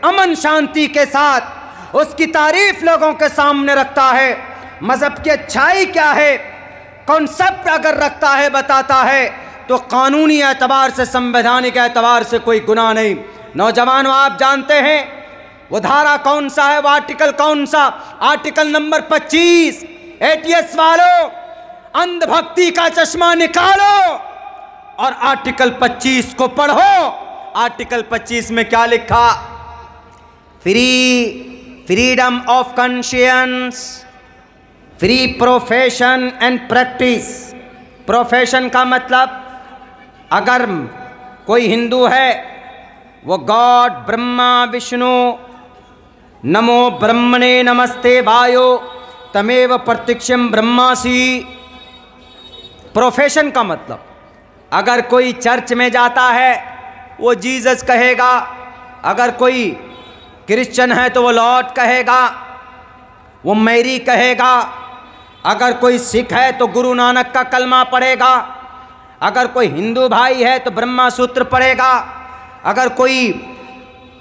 अमन शांति के साथ उसकी तारीफ लोगों के सामने रखता है, मज़हब की अच्छाई क्या है कॉन्सेप्ट अगर रखता है, बताता है, तो कानूनी एतबार से, संवैधानिक एतबार से कोई गुनाह नहीं। नौजवानों, आप जानते हैं वो धारा कौन सा है, वो आर्टिकल कौन सा? Article number 25। एटीएस वालों, अंधभक्ति का चश्मा निकालो और आर्टिकल 25 को पढ़ो। आर्टिकल 25 में क्या लिखा? Freedom of conscience, free profession and practice. Profession का मतलब, अगर कोई हिंदू है वो गॉड ब्रह्मा विष्णु नमो ब्रह्मणे नमस्ते वायो तमेव प्रत्यक्षम ब्रह्मासि। प्रोफेशन का मतलब, अगर कोई चर्च में जाता है वो जीसस कहेगा, अगर कोई क्रिश्चियन है तो वो लॉर्ड कहेगा, वो मैरी कहेगा, अगर कोई सिख है तो गुरु नानक का कलमा पढ़ेगा, अगर कोई हिंदू भाई है तो ब्रह्मा सूत्र पढ़ेगा, अगर कोई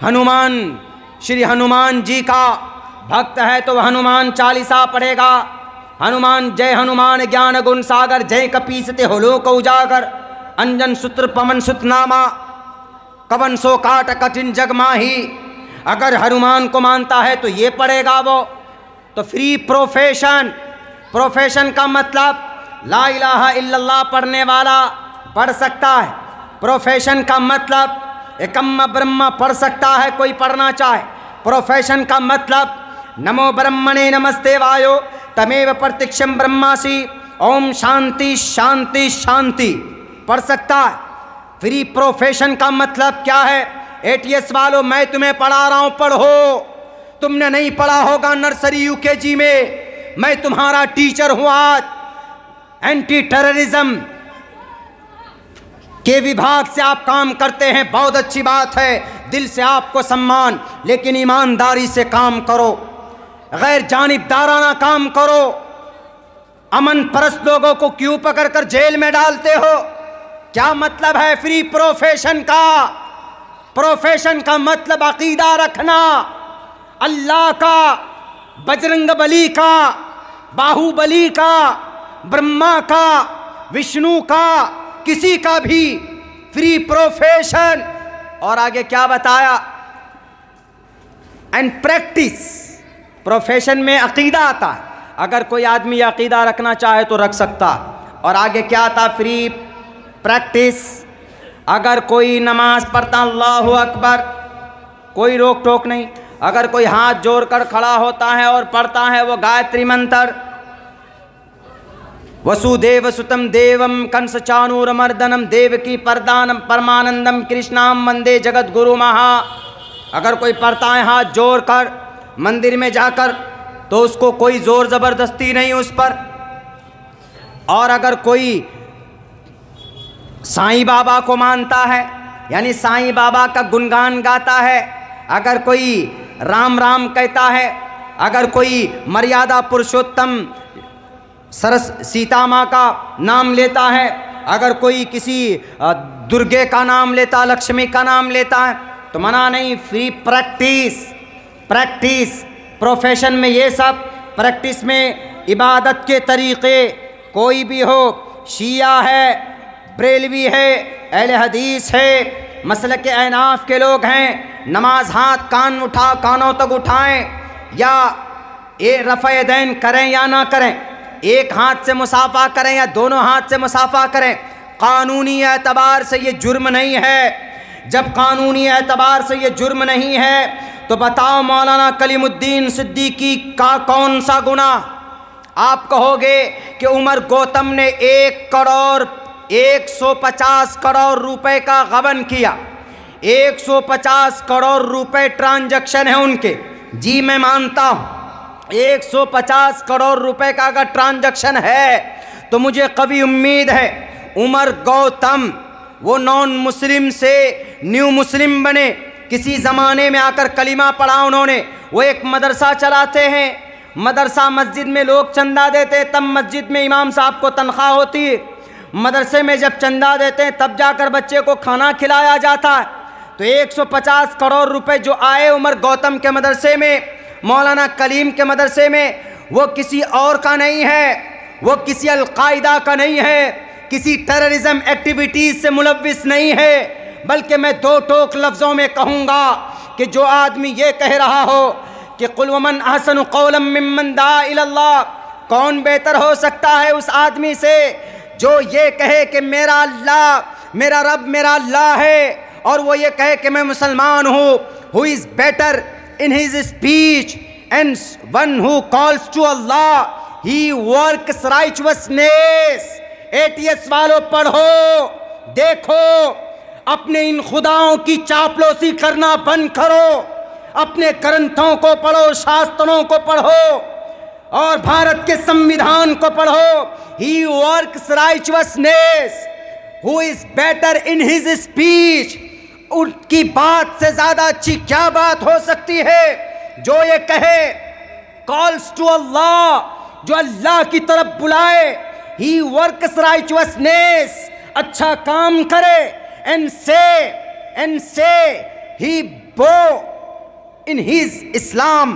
हनुमान, श्री हनुमान जी का भक्त है तो वह हनुमान चालीसा पढ़ेगा। हनुमान जय हनुमान ज्ञान गुण सागर, जय कपीसते होलोक उजागर, अंजन सूत्र पवन सुत नामा, कवन सो काट कठिन जग माही। अगर हनुमान को मानता है तो ये पढ़ेगा वो। तो फ्री प्रोफेशन, प्रोफेशन का मतलब ला इलाहा इल्लल्लाह पढ़ने वाला पढ़ सकता है। प्रोफेशन का मतलब एकम्म ब्रह्म पढ़ सकता है कोई पढ़ना चाहे। प्रोफेशन का मतलब नमो ब्रह्मणे नमस्ते वायो तमेव प्रत्यक्षम ब्रह्मासि, ओम शांति शांति शांति पढ़ सकता है। फ्री प्रोफेशन का मतलब क्या है? एटीएस वालों, मैं तुम्हें पढ़ा रहा हूं, पढ़ो। तुमने नहीं पढ़ा होगा नर्सरी यूकेजी में, मैं तुम्हारा टीचर हूं। आज एंटी टेररिज्म के विभाग से आप काम करते हैं, बहुत अच्छी बात है, दिल से आपको सम्मान, लेकिन ईमानदारी से काम करो, गैर जानिबदाराना काम करो। अमन परस्त लोगों को क्यों पकड़कर जेल में डालते हो? क्या मतलब है फ्री प्रोफेशन का? प्रोफेशन का मतलब अकीदा रखना, अल्लाह का, बजरंग बली का, बाहुबली का, ब्रह्मा का, विष्णु का, किसी का भी। Free profession. और आगे क्या बताया? And practice. प्रोफेशन में अकीदा आता है, अगर कोई आदमी अकीदा रखना चाहे तो रख सकता। और आगे क्या आता? Free practice. अगर कोई नमाज पढ़ता अल्लाहु अकबर, कोई रोक टोक नहीं। अगर कोई हाथ जोड़कर खड़ा होता है और पढ़ता है वो गायत्री मंत्र, वसुदेव सुतम देवम कंस चाणूरमर्दनम देवकी परदानम परमानंदम कृष्णाम वंदे जगत गुरु महा। अगर कोई पढ़ता है हाथ जोड़कर मंदिर में जाकर, तो उसको कोई जोर ज़बरदस्ती नहीं उस पर। और अगर कोई साईं बाबा को मानता है, यानी साईं बाबा का गुणगान गाता है, अगर कोई राम राम कहता है, अगर कोई मर्यादा पुरुषोत्तम सरस सीता माँ का नाम लेता है, अगर कोई किसी दुर्गे का नाम लेता, लक्ष्मी का नाम लेता है, तो मना नहीं। Free practice. प्रैक्टिस प्रोफेशन में ये सब, प्रैक्टिस में इबादत के तरीक़े कोई भी हो, शिया है, बरेलवी है, अहले हदीस है, मसलक अहनाफ के लोग हैं, नमाज हाथ कानों तक उठाएं या ये रफ़े दैन करें या ना करें, एक हाथ से मुसाफा करें या दोनों हाथ से मुसाफा करें, कानूनी एतबार से ये जुर्म नहीं है। जब कानूनी एतबार से ये जुर्म नहीं है तो बताओ मौलाना कलीमुद्दीन सिद्दीकी का कौन सा गुनाह? आप कहोगे कि उमर गौतम ने 150 करोड़ रुपए का गबन किया, 150 करोड़ रुपए ट्रांजैक्शन है उनके। जी मैं मानता हूँ 150 करोड़ रुपए का अगर ट्रांजैक्शन है तो मुझे कभी उम्मीद है उमर गौतम वो नॉन मुस्लिम से न्यू मुस्लिम बने, किसी ज़माने में आकर कलीमा पढ़ा उन्होंने। वो एक मदरसा चलाते हैं, मदरसा मस्जिद में लोग चंदा देते हैं, तब मस्जिद में इमाम साहब को तनख्वाह होती है। मदरसे में जब चंदा देते हैं तब जाकर बच्चे को खाना खिलाया जाता है। तो 150 करोड़ रुपए जो आए उमर गौतम के मदरसे में, मौलाना कलीम के मदरसे में, वो किसी और का नहीं है, वो किसी अलकायदा का नहीं है, किसी टेररिज्म एक्टिविटीज़ से मुलव्विस नहीं है। बल्कि मैं दो टोक लफ्ज़ों में कहूँगा कि जो आदमी ये कह रहा हो कि कुल वमन अहसनु कौलम मिम्मन दा इलल्लाह, कौन बेहतर हो सकता है उस आदमी से जो ये कहे कि मेरा अल्लाह, मेरा रब मेरा अल्लाह है, और वो ये कहे कि मैं मुसलमान हूँ। Who is better in his speech and one who calls to Allah, he works righteousness. ATS वालों पढ़ो, देखो, अपने इन खुदाओं की चापलूसी करना बंद करो, अपने ग्रंथों को पढ़ो, शास्त्रों को पढ़ो और भारत के संविधान को पढ़ो। He works righteousness, who is better in his speech. उनकी बात से ज्यादा अच्छी क्या बात हो सकती है जो ये कहे कॉल्स टू अल्लाह, जो अल्लाह की तरफ बुलाए। ही वर्क्स राइचुअसनेस, अच्छा काम करे, एंड से ही बो इन हिज इस्लाम,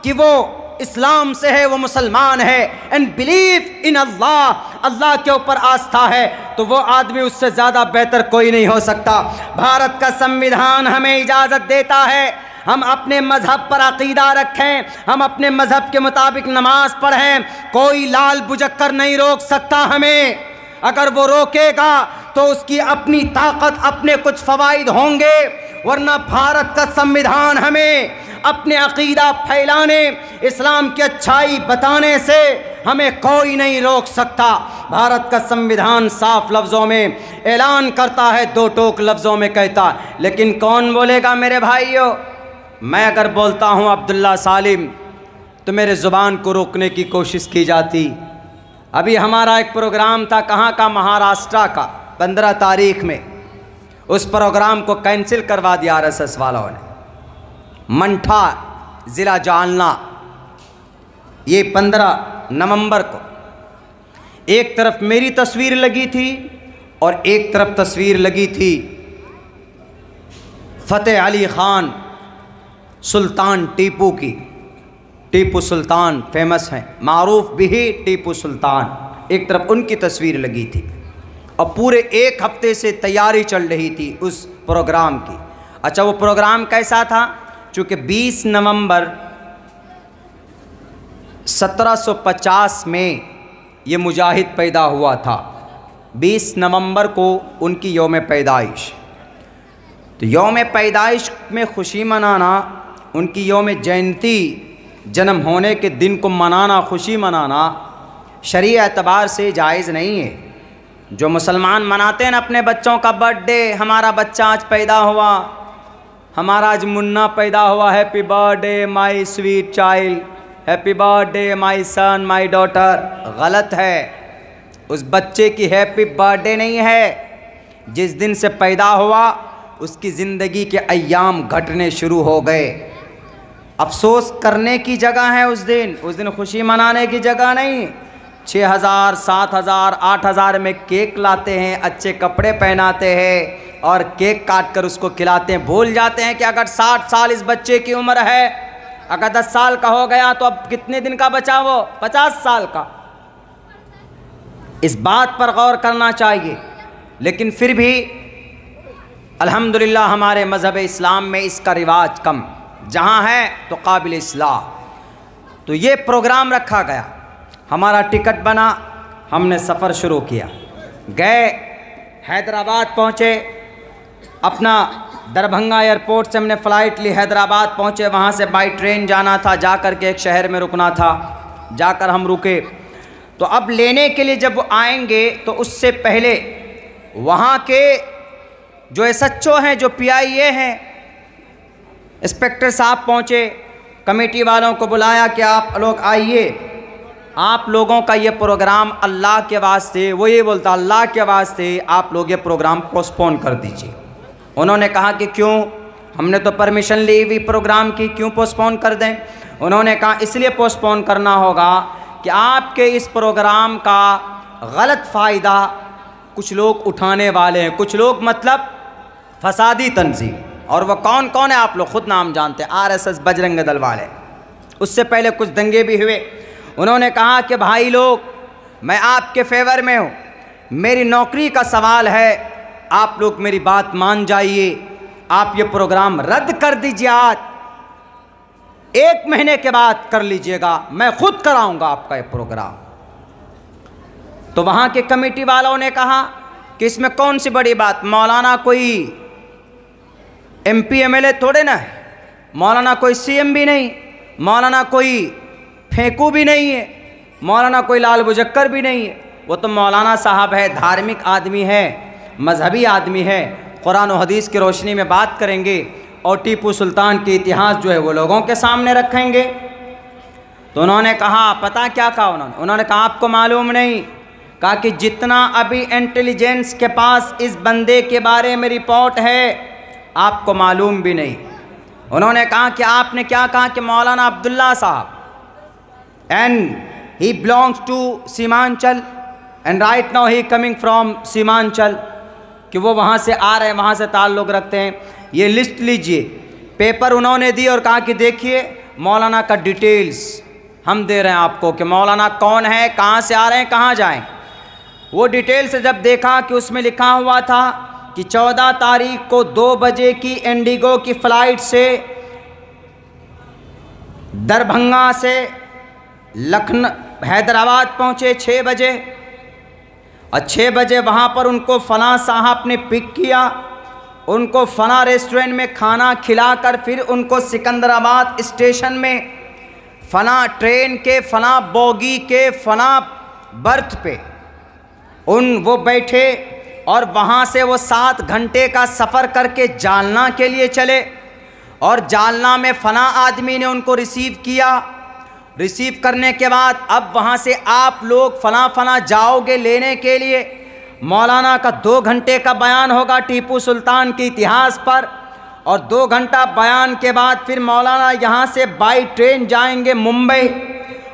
कि वो इस्लाम से है, वो मुसलमान है, एंड बिलीव इन अल्लाह, अल्लाह के ऊपर आस्था है, तो वो आदमी उससे ज़्यादा बेहतर कोई नहीं हो सकता। भारत का संविधान हमें इजाज़त देता है हम अपने मज़हब पर अक़ीदा रखें, हम अपने मज़हब के मुताबिक नमाज पढ़ें, कोई लाल बुझक्कर नहीं रोक सकता हमें। अगर वो रोकेगा तो उसकी अपनी ताकत, अपने कुछ फ़वाइद होंगे, वरना भारत का संविधान हमें अपने अक़ीदा फैलाने, इस्लाम की अच्छाई बताने से हमें कोई नहीं रोक सकता। भारत का संविधान साफ लफ्ज़ों में ऐलान करता है, दो टोक लफ्ज़ों में कहता है, लेकिन कौन बोलेगा मेरे भाइयों? मैं अगर बोलता हूँ अब्दुल्ला सालिम तो मेरे ज़ुबान को रोकने की कोशिश की जाती। अभी हमारा एक प्रोग्राम था, कहाँ का, महाराष्ट्र का, 15 तारीख में। उस प्रोग्राम को कैंसिल करवा दिया RSS वालों ने। मंठा ज़िला जालना, ये 15 नवंबर को एक तरफ मेरी तस्वीर लगी थी और एक तरफ तस्वीर लगी थी फ़तेह अली ख़ान सुल्तान टीपू की। टीपू सुल्तान फेमस हैं, मारूफ भी टीपू सुल्तान। एक तरफ उनकी तस्वीर लगी थी और पूरे एक हफ्ते से तैयारी चल रही थी उस प्रोग्राम की। अच्छा, वो प्रोग्राम कैसा था? चूँकि 20 नवंबर 1750 में ये मुजाहिद पैदा हुआ था, 20 नवंबर को उनकी यौम पैदाइश। तो यौम पैदाइश में खुशी मनाना, उनकी यौम जयंती, जन्म होने के दिन को मनाना, खुशी मनाना शरई एतबार से जायज़ नहीं है। जो मुसलमान मनाते हैं ना अपने बच्चों का बर्थडे, हमारा बच्चा आज पैदा हुआ, हमारा आज मुन्ना पैदा हुआ, happy birthday my sweet child, happy birthday my son my daughter. गलत है, उस बच्चे की हैप्पी बर्थडे नहीं है। जिस दिन से पैदा हुआ उसकी ज़िंदगी के अय्याम घटने शुरू हो गए। अफसोस करने की जगह है उस दिन खुशी मनाने की जगह नहीं। 6000, 7000, 8000 में केक लाते हैं, अच्छे कपड़े पहनाते हैं और केक काट कर उसको खिलाते हैं। भूल जाते हैं कि अगर 60 साल इस बच्चे की उम्र है, अगर 10 साल का हो गया तो अब कितने दिन का बचा वो? 50 साल का। इस बात पर गौर करना चाहिए। लेकिन फिर भी अल्हम्दुलिल्लाह हमारे मज़हब इस्लाम में इसका रिवाज कम, जहाँ है तो काबिल इस्लाह। तो ये प्रोग्राम रखा गया, हमारा टिकट बना, हमने सफ़र शुरू किया, गए हैदराबाद पहुँचे, अपना दरभंगा एयरपोर्ट से हमने फ़्लाइट ली, हैदराबाद पहुँचे, वहाँ से बाई ट्रेन जाना था, जा कर के एक शहर में रुकना था, जाकर हम रुके। तो अब लेने के लिए जब वो आएंगे तो उससे पहले वहाँ के जो SHO हैं, जो PIA हैं, इंस्पेक्टर साहब पहुँचे, कमेटी वालों को बुलाया कि आप लोग आइए, आप लोगों का ये प्रोग्राम अल्लाह के वास्ते, वो ये बोलता अल्लाह के वास्ते आप लोग ये प्रोग्राम पोस्टपोन कर दीजिए। उन्होंने कहा कि क्यों, हमने तो परमिशन ली हुई प्रोग्राम की, क्यों पोस्टपोन कर दें? उन्होंने कहा इसलिए पोस्टपोन करना होगा कि आपके इस प्रोग्राम का गलत फ़ायदा कुछ लोग उठाने वाले हैं। कुछ लोग मतलब फसादी तंजीम, और वह कौन कौन है आप लोग खुद नाम जानते हैं, आरएसएस बजरंग दल वाले। उससे पहले कुछ दंगे भी हुए। उन्होंने कहा कि भाई लोग मैं आपके फेवर में हूँ, मेरी नौकरी का सवाल है, आप लोग मेरी बात मान जाइए, आप ये प्रोग्राम रद्द कर दीजिए, आज 1 महीने के बाद कर लीजिएगा, मैं खुद कराऊंगा आपका ये प्रोग्राम। तो वहाँ के कमेटी वालों ने कहा कि इसमें कौन सी बड़ी बात, मौलाना कोई MP MLA थोड़े ना है, मौलाना कोई CM भी नहीं, मौलाना कोई फेंकू भी नहीं है, मौलाना कोई लाल बुजक्कर भी नहीं है, वो तो मौलाना साहब है, धार्मिक आदमी है, मजहबी आदमी है, कुरान और हदीस की रोशनी में बात करेंगे और टीपू सुल्तान के इतिहास जो है वो लोगों के सामने रखेंगे। तो उन्होंने कहा, पता क्या कहा उन्होंने कहा आपको मालूम नहीं, कहा कि जितना अभी इंटेलिजेंस के पास इस बंदे के बारे में रिपोर्ट है आपको मालूम भी नहीं। उन्होंने कहा कि आपने क्या कहा कि मौलाना अब्दुल्ला साहब and he belongs to Seemanchal and right now he coming from Seemanchal, कि वो वहाँ से आ रहे हैं, वहाँ से ताल्लुक़ रखते हैं। ये लिस्ट लीजिए, पेपर उन्होंने दी और कहा कि देखिए मौलाना का डिटेल्स हम दे रहे हैं आपको कि मौलाना कौन है, कहाँ से आ रहे हैं, कहाँ जाएं। वो डिटेल से जब देखा कि उसमें लिखा हुआ था कि 14 तारीख को 2 बजे की इंडिगो की फ़्लाइट से दरभंगा से लखनऊ हैदराबाद पहुँचे 6 बजे, और 6 बजे वहाँ पर उनको फ़लाँ साहब ने पिक किया, उनको फ़लाँ रेस्टोरेंट में खाना खिलाकर फिर उनको सिकंदराबाद स्टेशन में फ़लाँ ट्रेन के फ़लाँ बोगी के फ़लाँ बर्थ पे वो बैठे और वहाँ से वो 7 घंटे का सफ़र करके जालना के लिए चले और जालना में फ़लाँ आदमी ने उनको रिसीव किया। रिसीव करने के बाद अब वहाँ से आप लोग फ़लाँ जाओगे लेने के लिए। मौलाना का 2 घंटे का बयान होगा टीपू सुल्तान के इतिहास पर, और 2 घंटा बयान के बाद फिर मौलाना यहाँ से बाई ट्रेन जाएंगे मुंबई,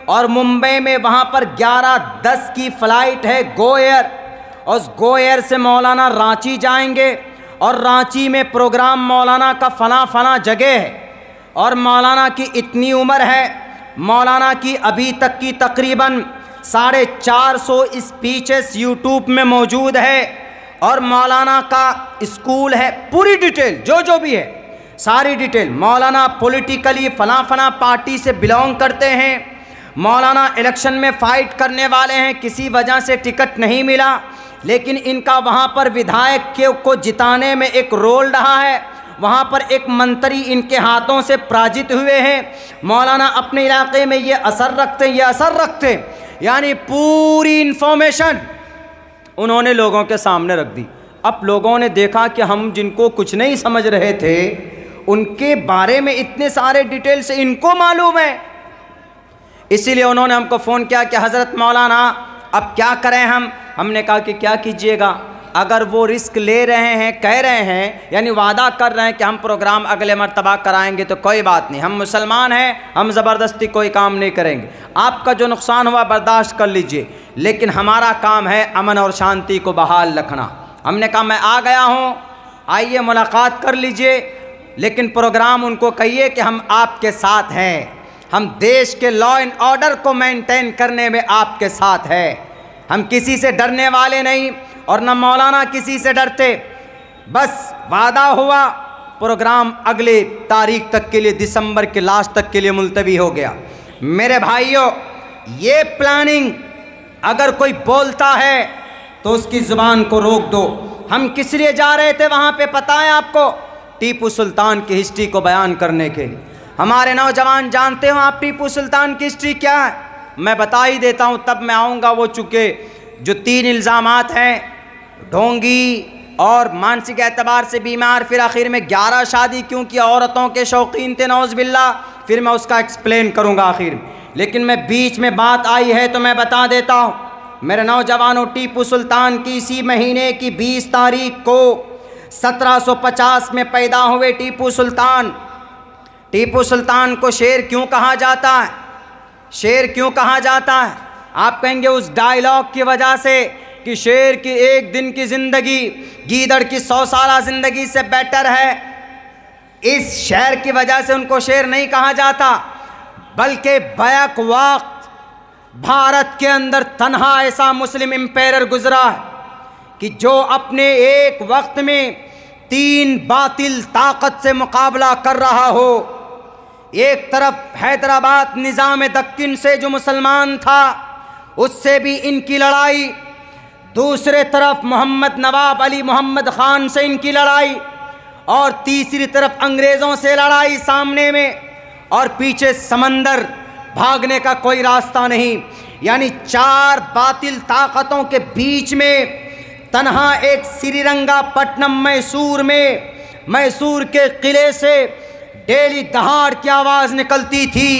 और मुंबई में वहाँ पर 11:10 की फ़्लाइट है गो एयर, और उस गो एयर से मौलाना रांची जाएंगे, और रांची में प्रोग्राम मौलाना का फ़लाँ जगह है। और मौलाना की इतनी उम्र है, मौलाना की अभी तक की तकरीबन 450 स्पीचेस यूट्यूब में मौजूद है, और मौलाना का स्कूल है, पूरी डिटेल जो भी है सारी डिटेल। मौलाना पॉलिटिकली फ़लाँ पार्टी से बिलोंग करते हैं, मौलाना इलेक्शन में फ़ाइट करने वाले हैं, किसी वजह से टिकट नहीं मिला, लेकिन इनका वहाँ पर विधायक को जिताने में एक रोल रहा है, वहाँ पर एक मंत्री इनके हाथों से पराजित हुए हैं। मौलाना अपने इलाके में ये असर रखते यानी पूरी इन्फॉर्मेशन उन्होंने लोगों के सामने रख दी। अब लोगों ने देखा कि हम जिनको कुछ नहीं समझ रहे थे उनके बारे में इतने सारे डिटेल से इनको मालूम है, इसीलिए उन्होंने हमको फ़ोन किया कि हज़रत मौलाना अब क्या करें हमने कहा कि क्या कीजिएगा, अगर वो रिस्क ले रहे हैं, कह रहे हैं, यानी वादा कर रहे हैं कि हम प्रोग्राम अगले मर्तबा कराएंगे तो कोई बात नहीं, हम मुसलमान हैं, हम ज़बरदस्ती कोई काम नहीं करेंगे, आपका जो नुकसान हुआ बर्दाश्त कर लीजिए, लेकिन हमारा काम है अमन और शांति को बहाल रखना। हमने कहा मैं आ गया हूँ, आइए मुलाकात कर लीजिए, लेकिन प्रोग्राम उनको कहिए कि हम आपके साथ हैं, हम देश के लॉ एंड ऑर्डर को मेंटेन करने में आपके साथ हैं, हम किसी से डरने वाले नहीं और न मौलाना किसी से डरते। बस वादा हुआ, प्रोग्राम अगले तारीख तक के लिए, दिसंबर के लास्ट तक के लिए मुलतवी हो गया। मेरे भाइयों, ये प्लानिंग अगर कोई बोलता है तो उसकी ज़ुबान को रोक दो। हम किस लिए जा रहे थे वहाँ पे पता है आपको? टीपू सुल्तान की हिस्ट्री को बयान करने के लिए। हमारे नौजवान जानते हो आप टीपू सुल्तान की हिस्ट्री क्या है? मैं बता ही देता हूँ, तब मैं आऊँगा। वो चूँकि जो 3 इल्ज़ामात हैं, ढोंगी और मानसिक एतबार से बीमार, फिर आखिर में 11 शादी क्यों किया, औरतों के शौकीन थे नौज़ बिल्ला, फिर मैं उसका एक्सप्लेन करूँगा आखिर में। लेकिन मैं बीच में बात आई है तो मैं बता देता हूँ मेरे नौजवानों, टीपू सुल्तान की इसी महीने की 20 तारीख को 1750 में पैदा हुए टीपू सुल्तान। टीपू सुल्तान को शेर क्यों कहा जाता है? शेर क्यों कहा जाता है? आप कहेंगे उस डायलॉग की वजह से कि शेर की 1 दिन की ज़िंदगी गीदड़ की 100 साल ज़िंदगी से बेटर है। इस शेर की वजह से उनको शेर नहीं कहा जाता, बल्कि बैक वक्त भारत के अंदर तन्हा ऐसा मुस्लिम एम्पायर गुजरा है कि जो अपने एक वक्त में 3 बातिल ताकत से मुकाबला कर रहा हो। एक तरफ हैदराबाद निज़ाम दक्किन से जो मुसलमान था उससे भी इनकी लड़ाई, दूसरे तरफ मोहम्मद नवाब अली मोहम्मद ख़ान से इनकी लड़ाई, और तीसरी तरफ अंग्रेज़ों से लड़ाई सामने में, और पीछे समंदर, भागने का कोई रास्ता नहीं। यानी 4 बातिल ताकतों के बीच में तन्हा एक श्रीरंगापट्टनम मैसूर में, मैसूर के किले से डेली दहाड़ की आवाज़ निकलती थी।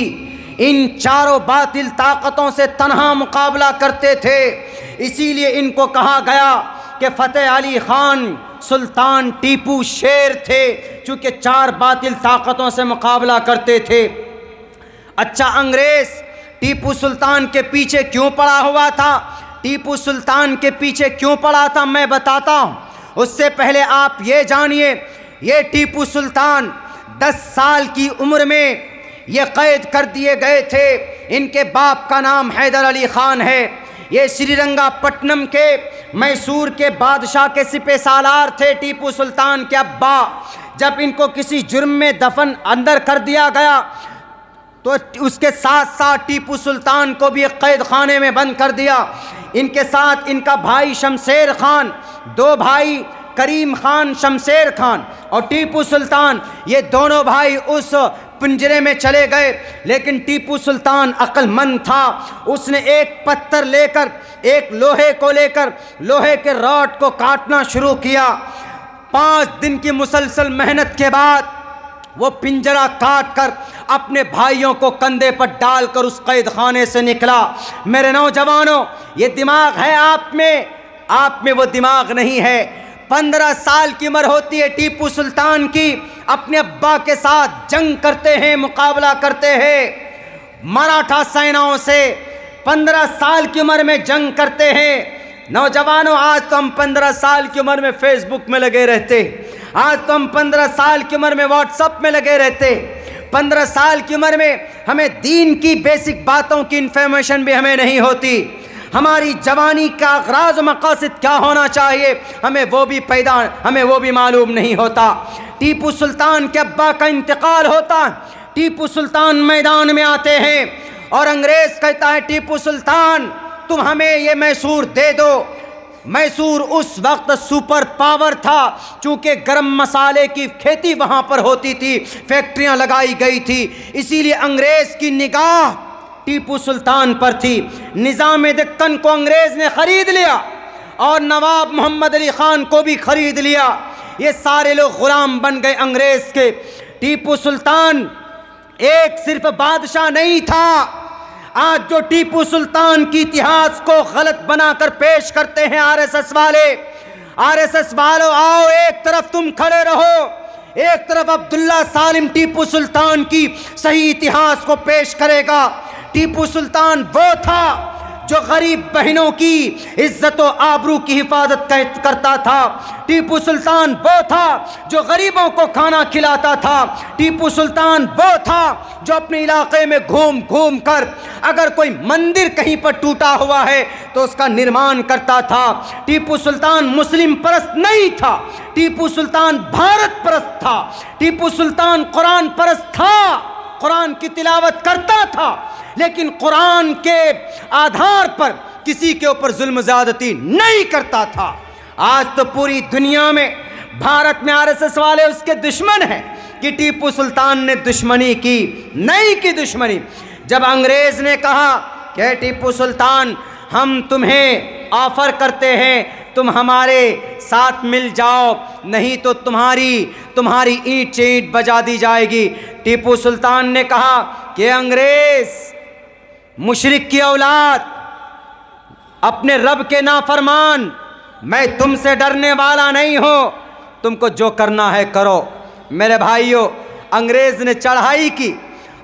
इन चारों बातिल ताकतों से तन्हा मुकाबला करते थे। इसीलिए इनको कहा गया कि फ़तेह अली ख़ान सुल्तान टीपू शेर थे, चूँकि 4 बातिल ताकतों से मुकाबला करते थे। अच्छा, अंग्रेज़ टीपू सुल्तान के पीछे क्यों पड़ा हुआ था? टीपू सुल्तान के पीछे क्यों पड़ा था मैं बताता हूँ। उससे पहले आप ये जानिए, ये टीपू सुल्तान 10 साल की उम्र में ये कैद कर दिए गए थे। इनके बाप का नाम हैदर अली ख़ान है। ये श्रीरंगापट्टनम के मैसूर के बादशाह के सिपह सालार थे टीपू सुल्तान के अब्बा। जब इनको किसी जुर्म में दफन अंदर कर दिया गया तो उसके साथ साथ टीपू सुल्तान को भी कैद खाने में बंद कर दिया। इनके साथ इनका भाई शमशेर खान, 2 भाई करीम खान, शमशेर खान और टीपू सुल्तान, ये दोनों भाई उस पिंजरे में चले गए। लेकिन टीपू सुल्तान अक्लमंद था। उसने एक पत्थर लेकर, एक लोहे को लेकर लोहे के रॉड को काटना शुरू किया। 5 दिन की मुसलसल मेहनत के बाद वो पिंजरा काट कर अपने भाइयों को कंधे पर डालकर उस कैद खाने से निकला। मेरे नौजवानों, ये दिमाग है आप में वो दिमाग नहीं है। 15 साल की उम्र होती है टीपू सुल्तान की, अपने अब्बा के साथ जंग करते हैं, मुकाबला करते हैं मराठा सेनाओं से। 15 साल की उम्र में जंग करते हैं। नौजवानों, आज तो हम 15 साल की उम्र में फेसबुक में लगे रहते, आज तो हम 15 साल की उम्र में व्हाट्सएप में लगे रहते। 15 साल की उम्र में हमें दीन की बेसिक बातों की इन्फॉर्मेशन भी हमें नहीं होती। हमारी जवानी का अग़राज़ मक़ासिद क्या होना चाहिए हमें वो भी मालूम नहीं होता। टीपू सुल्तान के अब्बा का इंतकाल होता। टीपू सुल्तान मैदान में आते हैं और अंग्रेज़ कहता है, टीपू सुल्तान तुम हमें ये मैसूर दे दो। मैसूर उस वक्त सुपर पावर था, चूँकि गरम मसाले की खेती वहाँ पर होती थी, फैक्ट्रियाँ लगाई गई थी। इसीलिए अंग्रेज़ की निगाह टीपू सुल्तान पर थी। निज़ाम दक्कन को अंग्रेज़ ने ख़रीद लिया और नवाब मोहम्मद अली ख़ान को भी ख़रीद लिया। ये सारे लोग ग़ुलाम बन गए अंग्रेज़ के। टीपू सुल्तान एक सिर्फ बादशाह नहीं था। आज जो टीपू सुल्तान की इतिहास को गलत बनाकर पेश करते हैं आरएसएस वालों, आओ एक तरफ तुम खड़े रहो, एक तरफ अब्दुल्ला सालिम टीपू सुल्तान की सही इतिहास को पेश करेगा। टीपू सुल्तान वो था जो गरीब बहनों की इज्जत और आबरू की हिफाजत करता था। टीपू सुल्तान वो था जो गरीबों को खाना खिलाता था। टीपू सुल्तान वो था जो अपने इलाके में घूम घूम कर अगर कोई मंदिर कहीं पर टूटा हुआ है तो उसका निर्माण करता था। टीपू सुल्तान मुस्लिम परस्त नहीं था, टीपू सुल्तान भारत परस्त था। टीपू सुल्तान कुरान परस्त था, कुरान की तिलावत करता था, लेकिन कुरान के आधार पर किसी के ऊपर जुल्म ज़्यादती नहीं करता था। आज तो पूरी दुनिया में, भारत में आरएसएस वाले उसके दुश्मन हैं कि टीपू सुल्तान ने दुश्मनी की, नहीं की दुश्मनी। जब अंग्रेज़ ने कहा कि टीपू सुल्तान हम तुम्हें ऑफ़र करते हैं, तुम हमारे साथ मिल जाओ, नहीं तो तुम्हारी ईंट से ईंट बजा दी जाएगी। टीपू सुल्तान ने कहा कि अंग्रेज़ मुशरिक की औलाद, अपने रब के नाफरमान, मैं तुमसे डरने वाला नहीं हूँ, तुमको जो करना है करो। मेरे भाइयों, अंग्रेज़ ने चढ़ाई की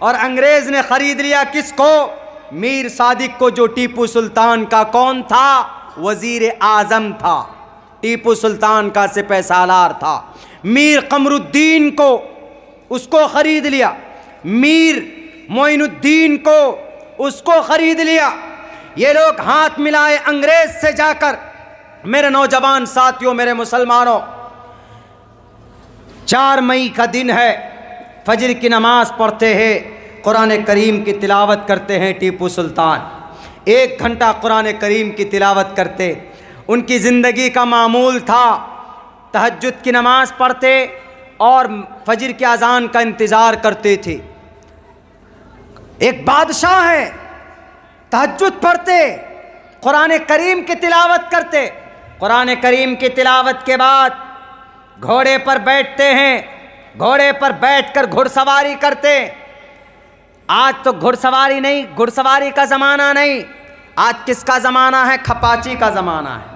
और अंग्रेज़ ने ख़रीद लिया किसको? मीर सादिक को, जो टीपू सुल्तान का कौन था? वज़ीर आज़म था, टीपू सुल्तान का सिपह सालार था। मीर कमरुद्दीन को उसको ख़रीद लिया। मीर मोइनुद्दीन को, उसको ख़रीद लिया। ये लोग हाथ मिलाए अंग्रेज़ से जाकर। मेरे नौजवान साथियों, मेरे मुसलमानों, 4 मई का दिन है, फजर की नमाज़ पढ़ते हैं, कुरान करीम की तिलावत करते हैं। टीपू सुल्तान 1 घंटा कुरान करीम की तिलावत करते। उनकी ज़िंदगी का मामूल था तहज्जुद की नमाज़ पढ़ते और फजर की अज़ान का इंतज़ार करते थे। एक बादशाह है, तहज्जुद पढ़ते, कुरान करीम की तिलावत करते। कुरान करीम की तिलावत के बाद घोड़े पर बैठते हैं, घोड़े पर बैठकर घुड़सवारी करते। आज तो घुड़सवारी नहीं, घुड़सवारी का ज़माना नहीं, आज किसका ज़माना है? खपाची का ज़माना है।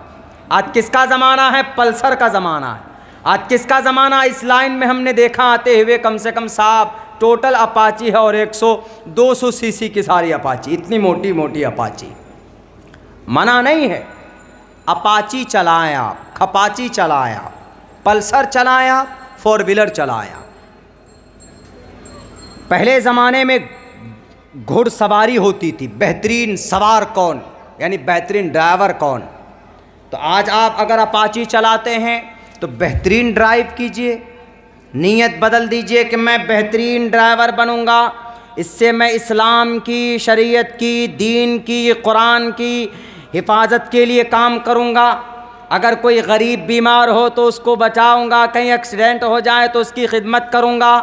आज किसका ज़माना है? पल्सर का ज़माना है। आज किसका ज़माना? इस लाइन में हमने देखा आते हुए कम से कम साहब टोटल अपाची है और 100-200 सीसी की सारी अपाची, इतनी मोटी मोटी अपाची। मना नहीं है, अपाची चलाएं आप, खपाची चलाएं आप, पल्सर चलाएं आप, 4 व्हीलर चलाएं आप। पहले ज़माने में घुड़सवारी होती थी, बेहतरीन सवार कौन, यानी बेहतरीन ड्राइवर कौन। तो आज आप अगर अपाची चलाते हैं तो बेहतरीन ड्राइव कीजिए, नीयत बदल दीजिए कि मैं बेहतरीन ड्राइवर बनूंगा, इससे मैं इस्लाम की, शरीयत की, दीन की, कुरान की हिफाजत के लिए काम करूंगा। अगर कोई गरीब बीमार हो तो उसको बचाऊंगा, कहीं एक्सीडेंट हो जाए तो उसकी खिदमत करूंगा।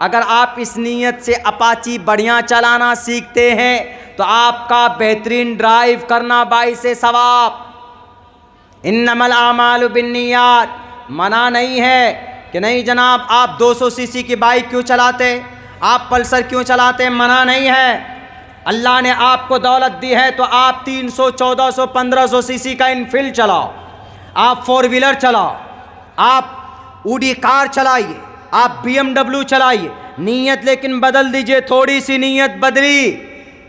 अगर आप इस नीयत से अपाची बढ़िया चलाना सीखते हैं तो आपका बेहतरीन ड्राइव करना बाइसे सवाब। इन्नमल आमालु बिन्नियात। मना नहीं है कि नहीं जनाब आप 200 सीसी की बाइक क्यों चलाते, आप पल्सर क्यों चलाते, मना नहीं है। अल्लाह ने आपको दौलत दी है तो आप 300, 1400, 1500 सीसी का इनफील्ड चलाओ, आप 4 व्हीलर चलाओ, आप ऊडी कार चलाइए, आप BMW चलाइए। नीयत लेकिन बदल दीजिए, थोड़ी सी नीयत बदली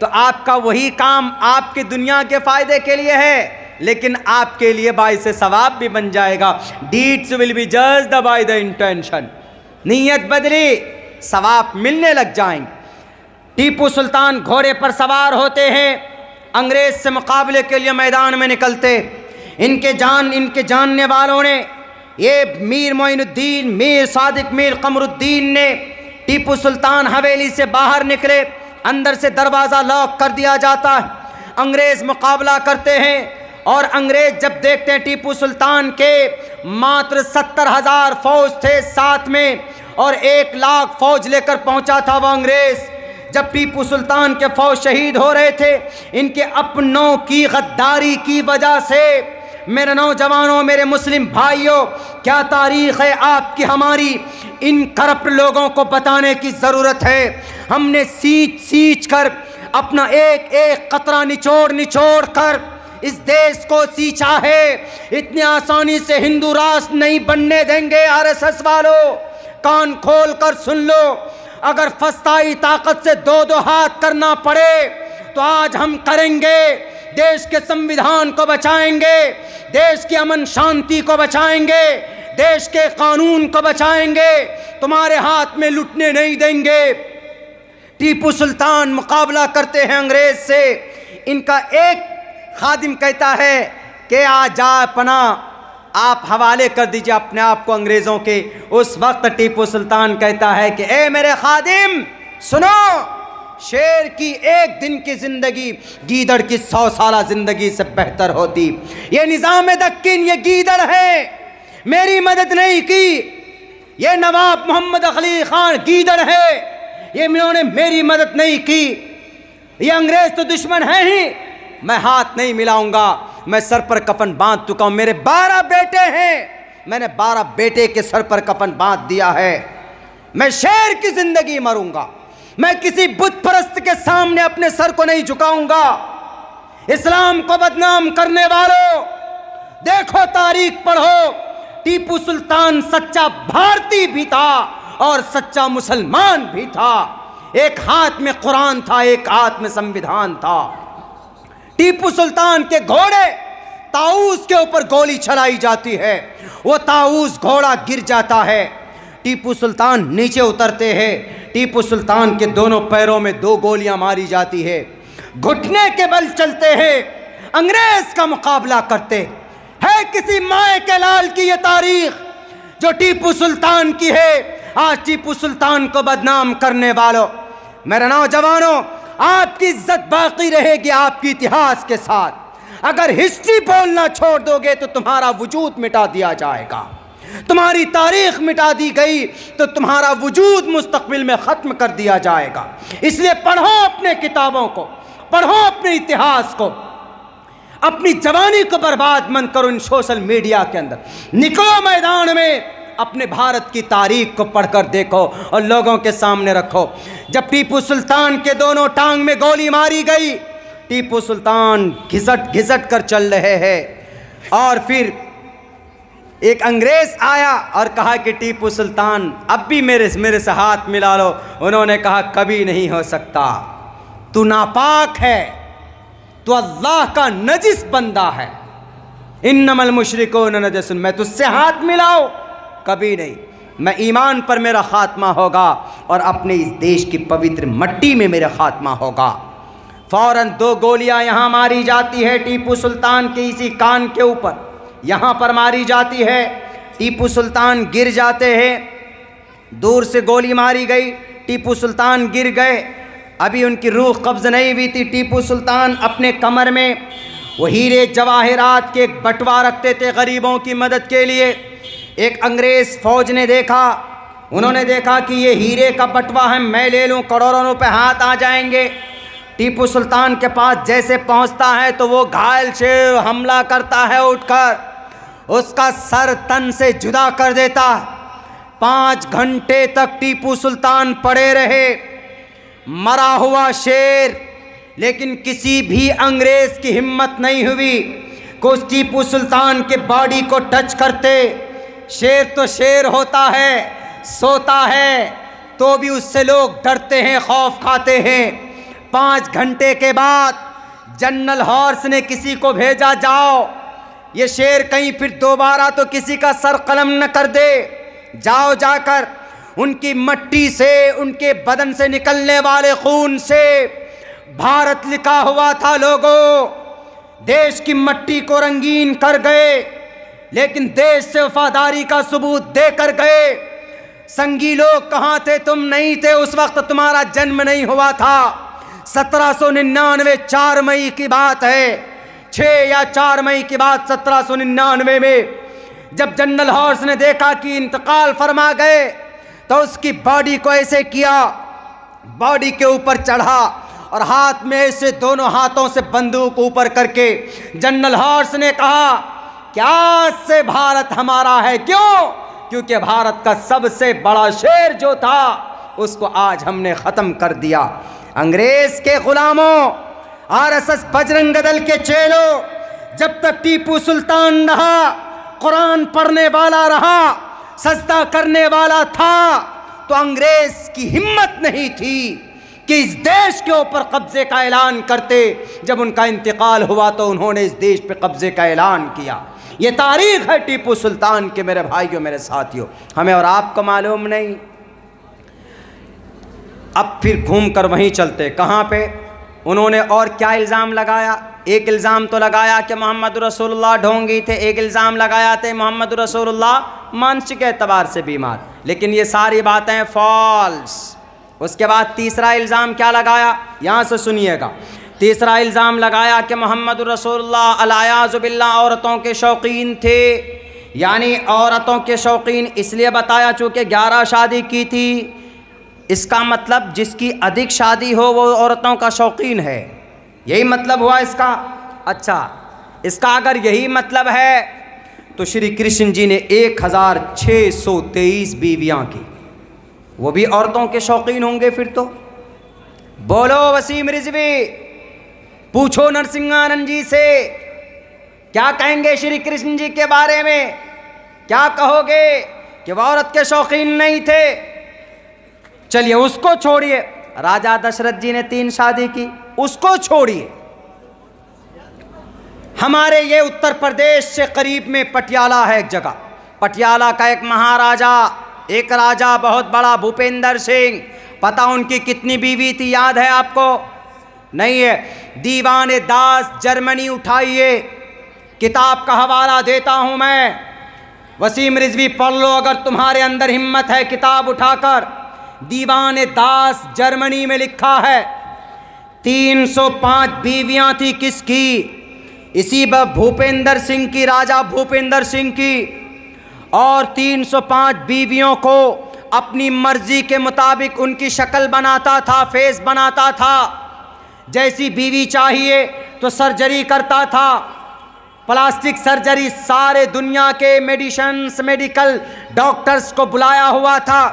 तो आपका वही काम आपकी दुनिया के फ़ायदे के लिए है, लेकिन आपके लिए बाइसे सवाब भी बन जाएगा। Deeds will be judged by the intention. नीयत बदली, सवाब मिलने लग जाएंगे। टीपू सुल्तान घोड़े पर सवार होते हैं, अंग्रेज से मुकाबले के लिए मैदान में निकलते। इनके जानने वालों ने, ये मीर मोइनुद्दीन, मीर सादिक, मीर कमरुद्दीन ने, टीपू सुल्तान हवेली से बाहर निकले, अंदर से दरवाज़ा लॉक कर दिया जाता है। अंग्रेज़ मुकाबला करते हैं और अंग्रेज़ जब देखते हैं टीपू सुल्तान के मात्र 70,000 फौज थे साथ में और 1 लाख फौज लेकर पहुंचा था वो अंग्रेज़। जब टीपू सुल्तान के फौज शहीद हो रहे थे, इनके अपनों की गद्दारी की वजह से, मेरे नौजवानों, मेरे मुस्लिम भाइयों, क्या तारीख़ है आपकी हमारी, इन करप्ट लोगों को बताने की ज़रूरत है। हमने सींच कर अपना एक एक कतरा निचोड़ कर इस देश को सींचा है। इतनी आसानी से हिंदू राष्ट्र नहीं बनने देंगे। आरएसएस वालों, कान खोल कर सुन लो, अगर फस्ताई ताकत से 2-2 हाथ करना पड़े तो आज हम करेंगे। देश के संविधान को बचाएंगे, देश की अमन शांति को बचाएंगे, देश के कानून को बचाएंगे, तुम्हारे हाथ में लुटने नहीं देंगे। टीपू सुल्तान मुकाबला करते हैं अंग्रेज से। इनका एक खादिम कहता है कि आजा पना, आप हवाले कर दीजिए अपने आप को अंग्रेज़ों के। उस वक्त टीपू सुल्तान कहता है कि ए मेरे खादिम सुनो, शेर की 1 दिन की ज़िंदगी गीदड़ की 100 साला ज़िंदगी से बेहतर होती। ये निज़ाम दक्किन, ये गीदड़ है, मेरी मदद नहीं की। ये नवाब मोहम्मद अली खान गीदड़ है, ये इन्होंने मेरी मदद नहीं की। ये अंग्रेज़ तो दुश्मन है ही, मैं हाथ नहीं मिलाऊंगा। मैं सर पर कफन बांध चुका हूं, मेरे 12 बेटे हैं, मैंने 12 बेटे के सर पर कफन बांध दिया है। मैं शेर की जिंदगी मरूंगा, मैं किसी बुत परस्त के सामने अपने सर को नहीं झुकाऊंगा। इस्लाम को बदनाम करने वालों, देखो तारीख पढ़ो, टीपू सुल्तान सच्चा भारतीय भी था और सच्चा मुसलमान भी था। एक हाथ में कुरान था, एक हाथ में संविधान था। टीपू सुल्तान के घोड़े ताऊस के ऊपर गोली चलाई जाती है, वो ताऊस घोड़ा गिर जाता है। टीपू सुल्तान नीचे उतरते हैं। टीपू सुल्तान के दोनों पैरों में 2 गोलियां मारी जाती है। घुटने के बल चलते हैं, अंग्रेज का मुकाबला करते है। किसी माए के लाल की ये तारीख जो टीपू सुल्तान की है। आज टीपू सुल्तान को बदनाम करने वालों, मेरे नौजवानों, आपकी इज्जत बाकी रहेगी आपकी इतिहास के साथ। अगर हिस्ट्री बोलना छोड़ दोगे तो तुम्हारा वजूद मिटा दिया जाएगा। तुम्हारी तारीख मिटा दी गई तो तुम्हारा वजूद मुस्तकबिल में ख़त्म कर दिया जाएगा। इसलिए पढ़ो अपने किताबों को, पढ़ो अपने इतिहास को। अपनी जवानी को बर्बाद मत करो इन सोशल मीडिया के अंदर। निकलो मैदान में, अपने भारत की तारीख को पढ़कर देखो और लोगों के सामने रखो। जब टीपू सुल्तान के दोनों टांग में गोली मारी गई, टीपू सुल्तान घिसट घिसट कर चल रहे हैं और फिर एक अंग्रेज आया और कहा कि टीपू सुल्तान अब भी मेरे से हाथ मिला लो। उन्होंने कहा कभी नहीं हो सकता, तू नापाक है, तू अल्लाह का नजिस बंदा है। इन्नमल मुशरिकून नजसून, मैं तुझसे हाथ मिलाओ कभी नहीं। मैं ईमान पर मेरा खात्मा होगा और अपने इस देश की पवित्र मट्टी में मेरा खात्मा होगा। फौरन 2 गोलियां यहाँ मारी जाती है टीपू सुल्तान के इसी कान के ऊपर, यहाँ पर मारी जाती है। टीपू सुल्तान गिर जाते हैं। दूर से गोली मारी गई, टीपू सुल्तान गिर गए। अभी उनकी रूह कब्ज़ नहीं हुई थी। टीपू सुल्तान अपने कमर में वो हीरे जवाहरात के बटवा रखते थे गरीबों की मदद के लिए। एक अंग्रेज़ फ़ौज ने देखा, उन्होंने देखा कि ये हीरे का बटवा है, मैं ले लूँ, करोड़ों रुपए हाथ आ जाएंगे। टीपू सुल्तान के पास जैसे पहुंचता है तो वो घायल शेर हमला करता है, उठकर उसका सर तन से जुदा कर देता। 5 घंटे तक टीपू सुल्तान पड़े रहे, मरा हुआ शेर, लेकिन किसी भी अंग्रेज की हिम्मत नहीं हुई कुछ टीपू सुल्तान के बॉडी को टच करते। शेर तो शेर होता है, सोता है तो भी उससे लोग डरते हैं, खौफ खाते हैं। 5 घंटे के बाद जनरल हॉर्स ने किसी को भेजा, जाओ ये शेर कहीं फिर दोबारा तो किसी का सर कलम न कर दे। जाओ जाकर उनकी मट्टी से, उनके बदन से निकलने वाले खून से भारत लिखा हुआ था। लोगों, देश की मट्टी को रंगीन कर गए, लेकिन देश से वफादारी का सबूत देकर गए। संगी लोग कहाँ थे? तुम नहीं थे उस वक्त, तुम्हारा जन्म नहीं हुआ था। 1799 4 मई की बात है, 6 या 4 मई की बात 1799 में जब जनरल हॉर्स ने देखा कि इंतकाल फरमा गए तो उसकी बॉडी को ऐसे किया, बॉडी के ऊपर चढ़ा और हाथ में ऐसे दोनों हाथों से बंदूक ऊपर करके जनरल हॉर्स ने कहा, क्या से भारत हमारा है? क्यों? क्योंकि भारत का सबसे बड़ा शेर जो था उसको आज हमने ख़त्म कर दिया। अंग्रेज के गुलामों, आरएसएस बजरंग दल के चेलों, जब तक टीपू सुल्तान रहा, कुरान पढ़ने वाला रहा, सजदा करने वाला था, तो अंग्रेज की हिम्मत नहीं थी कि इस देश के ऊपर कब्जे का ऐलान करते। जब उनका इंतकाल हुआ तो उन्होंने इस देश पे कब्जे का ऐलान किया। ये तारीख है टीपू सुल्तान के, मेरे भाइयों, मेरे साथियों, हमें और आपको मालूम नहीं। अब फिर घूम कर वहीं चलते, कहाँ पे? उन्होंने और क्या इल्ज़ाम लगाया? एक इल्ज़ाम तो लगाया कि मोहम्मद रसूलुल्लाह ढोंगी थे, एक इल्ज़ाम लगाया थे मोहम्मद रसूलुल्लाह मानसिक एतबार से बीमार, लेकिन ये सारी बातें फॉल्स। उसके बाद तीसरा इल्ज़ाम क्या लगाया? यहाँ से सुनिएगा। तीसरा इल्ज़ाम लगाया कि मोहम्मद रसूलुल्लाह अलायाज़ु बिल्लाह औरतों के शौकीन थे। यानी औरतों के शौकीन इसलिए बताया चूँकि 11 शादी की थी, इसका मतलब जिसकी अधिक शादी हो वो औरतों का शौकीन है, यही मतलब हुआ इसका। अच्छा, इसका अगर यही मतलब है तो श्री कृष्ण जी ने 1623 बीवियाँ की, वो भी औरतों के शौकीन होंगे फिर तो। बोलो वसीम रिजवी, पूछो नरसिंहानंद जी से, क्या कहेंगे श्री कृष्ण जी के बारे में? क्या कहोगे कि वो औरत के शौकीन नहीं थे? चलिए उसको छोड़िए, राजा दशरथ जी ने 3 शादी की, उसको छोड़िए। हमारे ये उत्तर प्रदेश से करीब में पटियाला है एक जगह, पटियाला का एक महाराजा एक राजा बहुत बड़ा भूपेंद्र सिंह, पता उनकी कितनी बीवी थी, याद है आपको? नहीं है। दीवाने दास जर्मनी, उठाइए, किताब का हवाला देता हूं मैं, वसीम रिजवी पढ़ लो अगर तुम्हारे अंदर हिम्मत है, किताब उठाकर। दीवाने दास जर्मनी में लिखा है 305 बीवियां थी किसकी? इसी भूपेंद्र सिंह की, राजा भूपेंद्र सिंह की। और 305 बीवियों को अपनी मर्जी के मुताबिक उनकी शक्ल बनाता था, फेस बनाता था। जैसी बीवी चाहिए तो सर्जरी करता था, प्लास्टिक सर्जरी। सारे दुनिया के मेडिकल डॉक्टर्स को बुलाया हुआ था।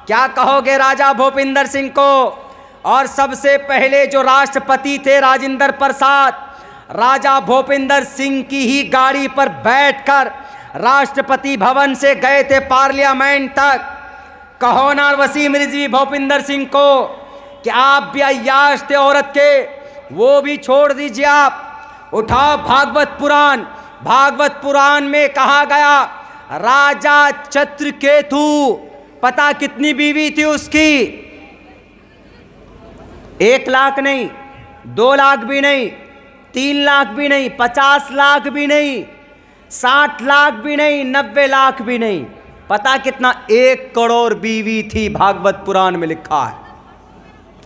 क्या कहोगे राजा भूपेंद्र सिंह को? और सबसे पहले जो राष्ट्रपति थे राजेंद्र प्रसाद, राजा भूपेंद्र सिंह की ही गाड़ी पर बैठकर राष्ट्रपति भवन से गए थे पार्लियामेंट तक। कहो ना वसीम रिजवी भूपेंद्र सिंह को कि आप भी अय्याश थे औरत के, वो भी छोड़ दीजिए आप। उठाओ भागवत पुराण, भागवत पुराण में कहा गया राजा चित्रकेतु, पता कितनी बीवी थी उसकी? 1 लाख नहीं, 2 लाख भी नहीं, 3 लाख भी नहीं, 50 लाख भी नहीं, 60 लाख भी नहीं, 90 लाख भी नहीं। पता कितना? 1 करोड़ बीवी थी, भागवत पुराण में लिखा है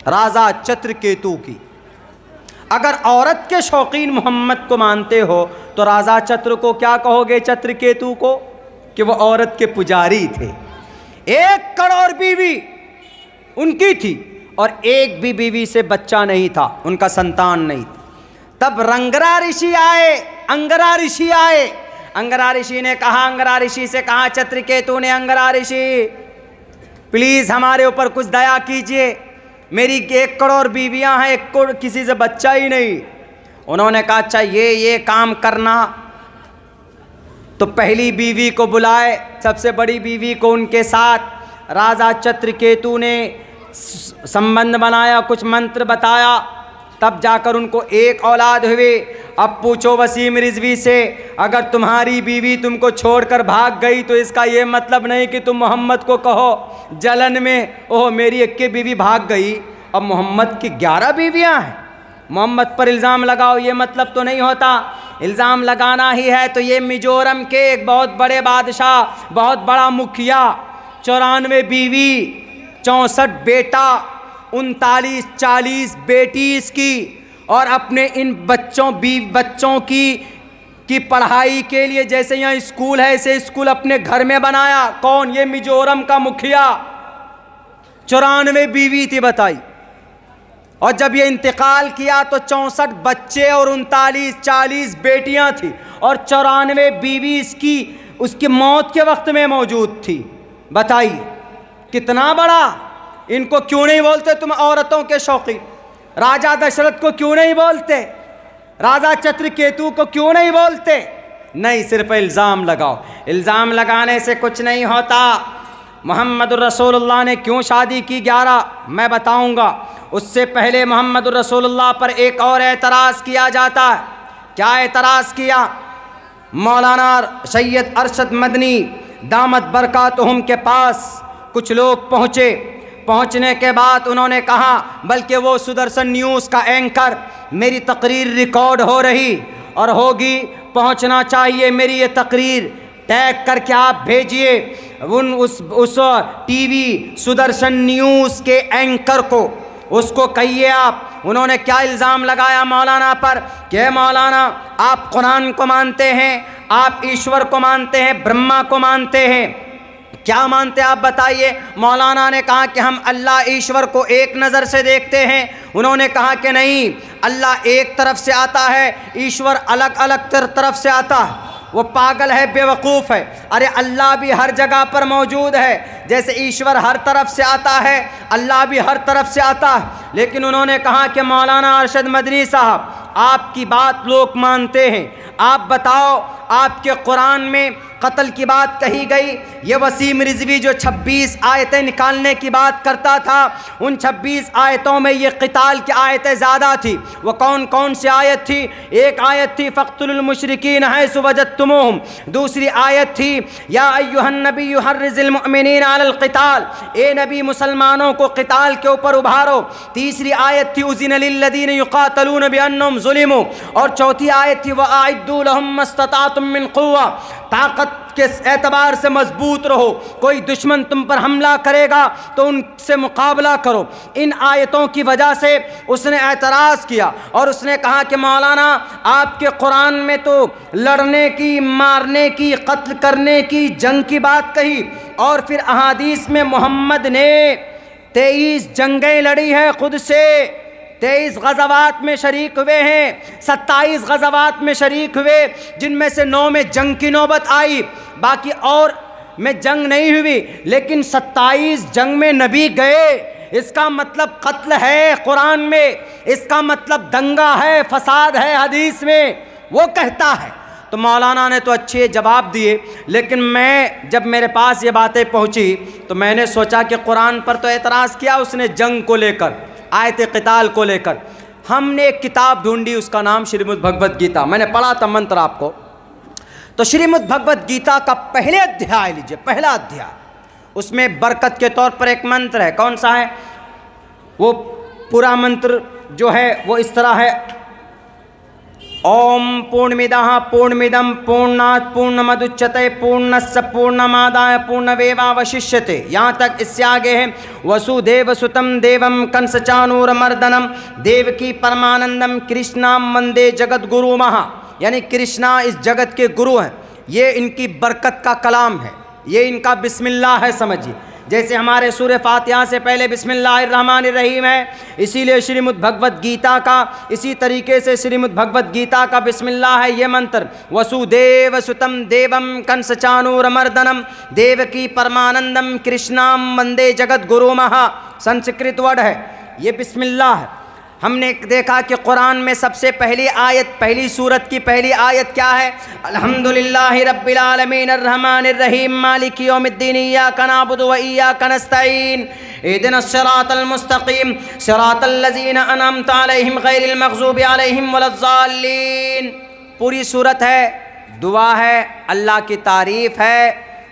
राजा चित्रकेतु की। अगर औरत के शौकीन मोहम्मद को मानते हो तो राजा चित्र को क्या कहोगे? चित्रकेतु को, कि वो औरत के पुजारी थे। 1 करोड़ बीवी उनकी थी और एक भी बीवी से बच्चा नहीं था, उनका संतान नहीं था। तब रंगरा ऋषि आए, अंगरा ऋषि आए। अंगरा ऋषि ने कहा, अंगरा ऋषि से कहा चित्रकेतु ने, अंगरा ऋषि प्लीज हमारे ऊपर कुछ दया कीजिए, मेरी 1 करोड़ बीवियां हैं, 1 करोड़ किसी से बच्चा ही नहीं। उन्होंने कहा अच्छा ये काम करना। तो पहली बीवी को बुलाए, सबसे बड़ी बीवी को उनके साथ। राजा चित्रकेतु ने संबंध बनाया, कुछ मंत्र बताया, तब जाकर उनको 1 औलाद हुई। अब पूछो वसीम रिजवी से, अगर तुम्हारी बीवी तुमको छोड़कर भाग गई तो इसका ये मतलब नहीं कि तुम मोहम्मद को कहो जलन में, ओह मेरी 1 बीवी भाग गई, अब मोहम्मद की 11 बीवियां हैं, मोहम्मद पर इल्ज़ाम लगाओ। ये मतलब तो नहीं होता। इल्ज़ाम लगाना ही है तो ये मिजोरम के एक बहुत बड़े बादशाह, बहुत बड़ा मुखिया, 94 बीवी, 64 बेटा, 39-40 बेटी इसकी, और अपने इन बच्चों की पढ़ाई के लिए जैसे यहाँ स्कूल है ऐसे स्कूल अपने घर में बनाया। कौन? ये मिजोरम का मुखिया। 94 बीवी थी, बताई। और जब ये इंतकाल किया तो 64 बच्चे और 39-40 बेटियां थी, और 94 बीवी इसकी उसकी मौत के वक्त में मौजूद थी। बताइए कितना बड़ा। इनको क्यों नहीं बोलते तुम औरतों के शौकीन? राजा दशरथ को क्यों नहीं बोलते? राजा चित्रकेतु को क्यों नहीं बोलते? नहीं, सिर्फ इल्ज़ाम लगाओ। इल्ज़ाम लगाने से कुछ नहीं होता। मोहम्मद रसूलुल्लाह ने क्यों शादी की 11, मैं बताऊंगा। उससे पहले मोहम्मद रसूलुल्लाह पर एक और एतराज़ किया जाता है। क्या एतराज़ किया? मौलाना सैयद अरशद मदनी दामत बरकातुहुम के पास कुछ लोग पहुँचे। पहुंचने के बाद उन्होंने कहा, बल्कि वो सुदर्शन न्यूज़ का एंकर, मेरी तकरीर रिकॉर्ड हो रही और होगी, पहुंचना चाहिए मेरी ये तकरीर, टैग करके आप भेजिए उस टीवी सुदर्शन न्यूज़ के एंकर को, उसको कहिए आप। उन्होंने क्या इल्ज़ाम लगाया मौलाना पर कि मौलाना आप कुरान को मानते हैं, आप ईश्वर को मानते हैं, ब्रह्मा को मानते हैं, क्या मानते हैं आप बताइए। मौलाना ने कहा कि हम अल्लाह ईश्वर को एक नज़र से देखते हैं। उन्होंने कहा कि नहीं, अल्लाह एक तरफ से आता है, ईश्वर अलग अलग तरफ से आता है। वो पागल है, बेवकूफ़ है। अरे अल्लाह भी हर जगह पर मौजूद है, जैसे ईश्वर हर तरफ से आता है, अल्लाह भी हर तरफ से आता है। लेकिन उन्होंने कहा कि मौलाना अरशद मदनी साहब, आपकी बात लोग मानते हैं, आप बताओ आपके कुरान में कत्ल की बात कही गई। ये वसीम रिजवी जो 26 आयतें निकालने की बात करता था, उन 26 आयतों में ये क़िताल की आयतें ज़्यादा थी। वो कौन कौन सी आयत थी? एक आयत थी फ़क़्तुलुल मुशरिकीन हैसु वजदतुमूहुम, दूसरी आयत थी या अय्युहन नबिय्यु हर्रिज़िल मुअमिनीना अलल क़िताल, ए नबी मुसलमानों को क़िताल के ऊपर उभारो। तीसरी आयत थी उज़िन लिल्लज़ीना युक़ातलून बिअन्नहुम ज़ुलिमू, और चौथी आयत थी वअअद्दू लहुम मस्तताअतुम मिन क़ुव्वा, ताकत के एतबार से मजबूत रहो, कोई दुश्मन तुम पर हमला करेगा तो उनसे मुकाबला करो। इन आयतों की वजह से उसने एतराज़ किया और उसने कहा कि मौलाना, आपके कुरान में तो लड़ने की, मारने की, कत्ल करने की, जंग की बात कही, और फिर अहादीस में मोहम्मद ने 23 जंगें लड़ी हैं, खुद से 23 गज़वात में शरीक हुए हैं, 27 गज़वात में शरीक हुए, जिनमें से 9 में जंग की नौबत आई, बाकी और में जंग नहीं हुई, लेकिन 27 जंग में नबी गए। इसका मतलब कत्ल है कुरान में, इसका मतलब दंगा है, फसाद है हदीस में, वो कहता है। तो मौलाना ने तो अच्छे जवाब दिए, लेकिन मैं जब मेरे पास ये बातें पहुँची तो मैंने सोचा कि कुरान पर तो एतराज़ किया उसने जंग को लेकर, आयत क़िताल को लेकर। हमने एक किताब ढूंढी, उसका नाम श्रीमद् भगवद गीता। मैंने पढ़ा था मंत्र आपको, तो श्रीमद् भगवद गीता का पहले अध्याय लीजिए, पहला अध्याय, उसमें बरकत के तौर पर एक मंत्र है। कौन सा है वो? पूरा मंत्र जो है वो इस तरह है, ओम पूर्णमिदः पूर्णमिदं पूर्णात् पूर्णमुदच्यते पूर्णस्य पूर्णमादाय पूर्णमेवावशिष्यते। यहाँ तक, इससे आगे है वसुदेवसुतं देवं कंसचाणूरमर्दनं देवकी परमानंदम कृष्णाम वंदे जगद्गुरु महा, यानी कृष्णा इस जगत के गुरु हैं। ये इनकी बरकत का कलाम है, ये इनका बिस्मिल्लाह है, समझिए। जैसे हमारे सूरह फातिहा से पहले बिस्मिल्लाहिर्रहमानिर्रहीम है, इसीलिए श्रीमद् भगवद गीता का, इसी तरीके से श्रीमद् भगवद गीता का बिस्मिल्लाह है ये मंत्र, वसुदेव सुतम देवम कंसचाणूरमर्दनम देवकी परमानंदम कृष्णाम वंदे जगत गुरु महा, संस्कृत वर्ड है ये बिस्मिल्लाह है। हमने देखा कि कुरान में सबसे पहली आयत, पहली सूरत की पहली आयत क्या है? अल्हम्दुलिल्लाहि रब्बिल आलमीन अर्रहमानिर रहीम मालिकि यौमिद्दीन इय्याका नअबुदु व इय्याका नस्तईन इहदिनस सिरातल मुस्तकीम सिरातल लज़ीना अनअमता अलैहिम गैरिल मग़ज़ूबि अलैहिम वलज़्ज़ालिन। पूरी सूरत है, दुआ है, अल्लाह की तारीफ़ है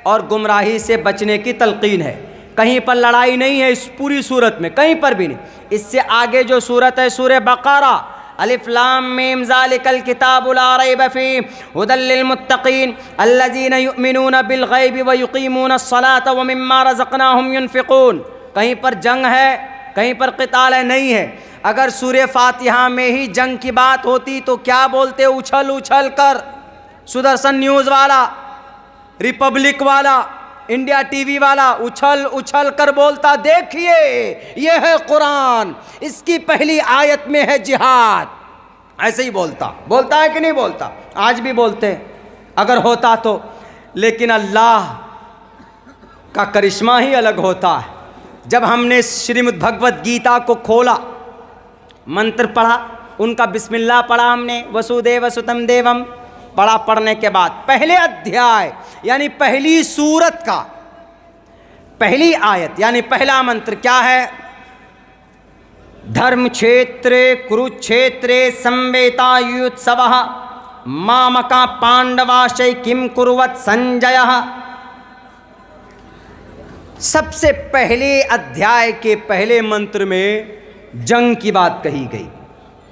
और गुमराही से बचने की तलक़ीन है। कहीं पर लड़ाई नहीं है इस पूरी सूरत में, कहीं पर भी नहीं। इससे आगे जो सूरत है सूरह बक़रा, अलिफ लाम मीम ज़ालिकल किताबु ला रैब फ़ीहि हुदल लिल मुत्तक़ीन अल्लज़ीना युमिनूना बिल ग़ैबि व युक़ीमूनस सलाता व मिम्मा रज़क़नाहुम युनफ़िक़ून। कहीं पर जंग है, कहीं पर क़िताल है, नहीं है। अगर सूरह फातिहा में ही जंग की बात होती तो क्या बोलते? उछल उछल कर, सुदर्शन न्यूज़ वाला, रिपब्लिक वाला, इंडिया टीवी वाला उछल उछल कर बोलता, देखिए ये है कुरान, इसकी पहली आयत में है जिहाद। ऐसे ही बोलता है कि नहीं बोलता? आज भी बोलते हैं अगर होता तो। लेकिन अल्लाह का करिश्मा ही अलग होता है। जब हमने श्रीमद् भगवद गीता को खोला, मंत्र पढ़ा, उनका बिस्मिल्लाह पढ़ा हमने, वसुदेव सुतम देवम पढ़ा, पढ़ने के बाद पहले अध्याय यानी पहली सूरत का पहली आयत यानी पहला मंत्र क्या है? धर्म क्षेत्रे कुरुक्षेत्रे संवेतायुत्सवः मामका पांडवाशय किम कुर्वत संजयः। सबसे पहले अध्याय के पहले मंत्र में जंग की बात कही गई।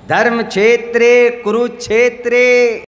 धर्म क्षेत्रे कुरुक्षेत्रे